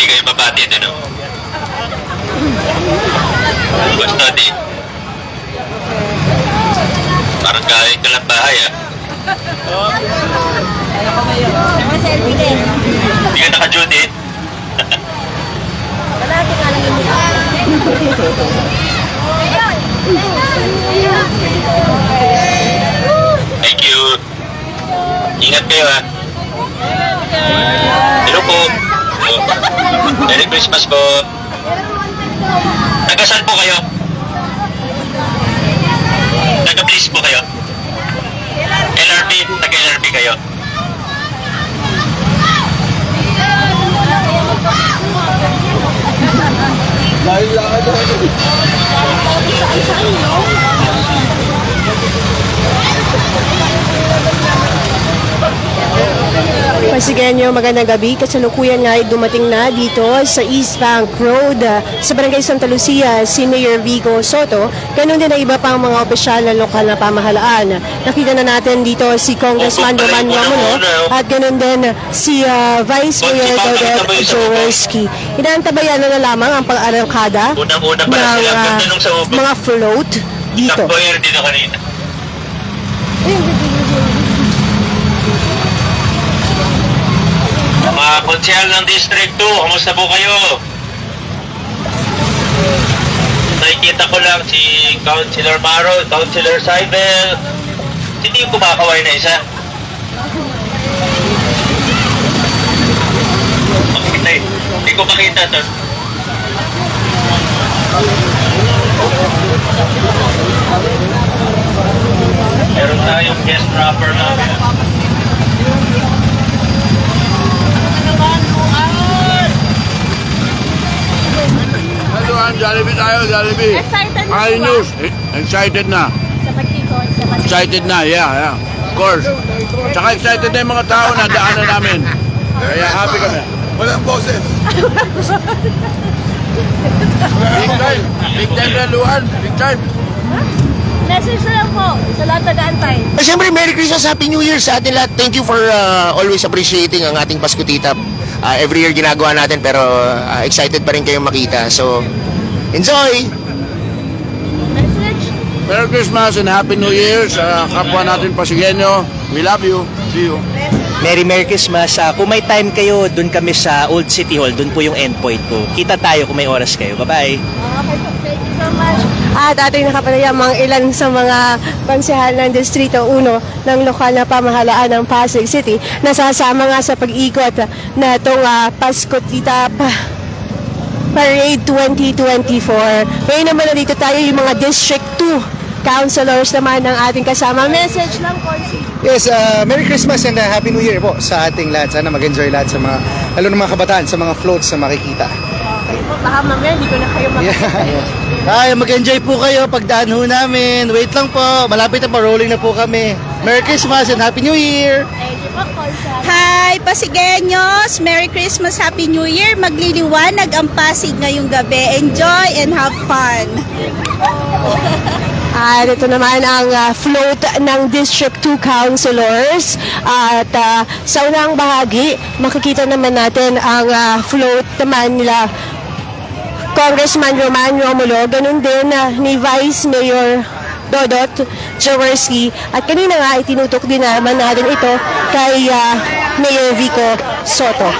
Hindi kayo mapatid, ano? Basta di. Parang kahit ka lang bahay, ah. Hindi ka naka-duty. Thank you. Ingat kayo, ha. Hello po. Merry Christmas po. Taga-saan po kayo? Taga-Bliss po kayo? LRB? Taga-LRB kayo? Pasigenyo, magandang gabi. Kasalukuyan nga ay dumating na dito sa East Bank Road sa Barangay Santa Lucia si Mayor Vico Soto. Ganun din ang iba pang mga opisyal ng lokal na pamahalaan. Nakita na natin dito si Congressman Roman Romulo at ganun din si Vice Mayor Dodot Jaworski. Inaantabayan na lamang ang pag-arangkada ng mga float dito. Takboyer dito kanina. Mga konsyal ng District 2, kamusta po kayo? Nakikita ko lang si Councilor Maro, Councilor Saibel. Hindi yung kumakaway na isa. Hindi ko makita ito. Meron tayong guest rapper namin. Jollibee tayo, Jollibee. Excited na High siya. news. Excited na. Sa pagkikon, sa pagkikon. Excited na, yeah. Of course. Tsaka excited na yung mga tao na daanan namin. Kaya happy kami. Walang boses. Big time. Big time na Luan. Big time. Message na lang po sa lahat nag-aantay. Siyempre, Merry Christmas, Happy New Year sa atin lahat. Thank you for always appreciating ang ating Pasko Tita. Every year ginagawa natin pero excited pa rin kayong makita. So, enjoy! Message? Merry Christmas and Happy New Year sa kapwa natin Pasigenyo. We love you. See you. Merry Christmas. Kung may time kayo, dun kami sa Old City Hall. Dun po yung endpoint ko. Kita tayo kung may oras kayo. Bye-bye. Okay po, thank you so much. At ating nakapanayam ang ilan sa mga konsehal ng Distrito 1 ng lokal na pamahalaan ng Pasig City na sasama nga sa pag-ikot na itong Pasko Tita Parade 2024. Ngayon naman dito tayo yung mga District 2 councilors naman ng ating kasama. Message lang, Consi. Yes, Merry Christmas and Happy New Year po sa ating lahat. Sana mag-enjoy lahat sa mga, lalo ng mga kabataan, sa mga floats na makikita. Ayun po, baka mamaya hindi ko na kayo makikita. Ay, mag-enjoy po kayo pagdaan ho namin. Wait lang po, malapit na po, rolling na po kami. Merry Christmas and Happy New Year! Thank you po, Consa. Hi, Pasigenyos! Merry Christmas, Happy New Year! Magliliwanag ang Pasig ngayong gabi. Enjoy and have fun! At ito naman ang float ng District 2 councilors. At sa unang bahagi, makikita naman natin ang float naman nila Congressman Roman Romulo, ganun din ni Vice Mayor Dodot Jaworski. At kanina nga, itinutok din naman natin ito kay Mayor Vico Soto.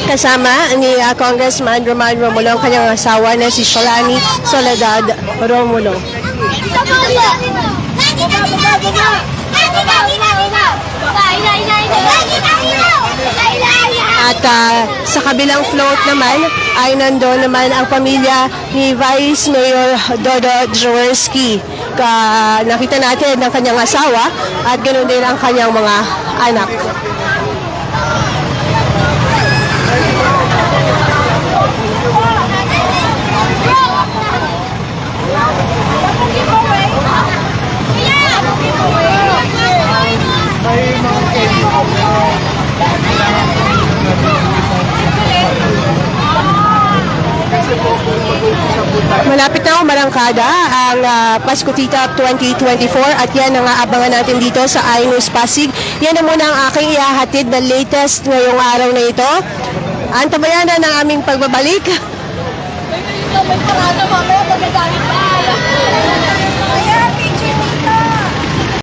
Kasama ni Congressman Roman Romulo ang kanyang asawa na si Shalani Soledad Romulo. At sa kabilang float naman ay nandoon naman ang pamilya ni Vice Mayor Dodo Jaworski. Nakita natin ang kanyang asawa at ganoon din ang kanyang mga anak. Yeah! Malapit na umarangkada ang Pasko Tita 2024 at yan ang aabangan natin dito sa iNews Pasig. Yan na muna ang aking ihahatid na latest ngayong araw na ito. Antabayan na ng aming pagbabalik. May parada mamaya, magagamit pa.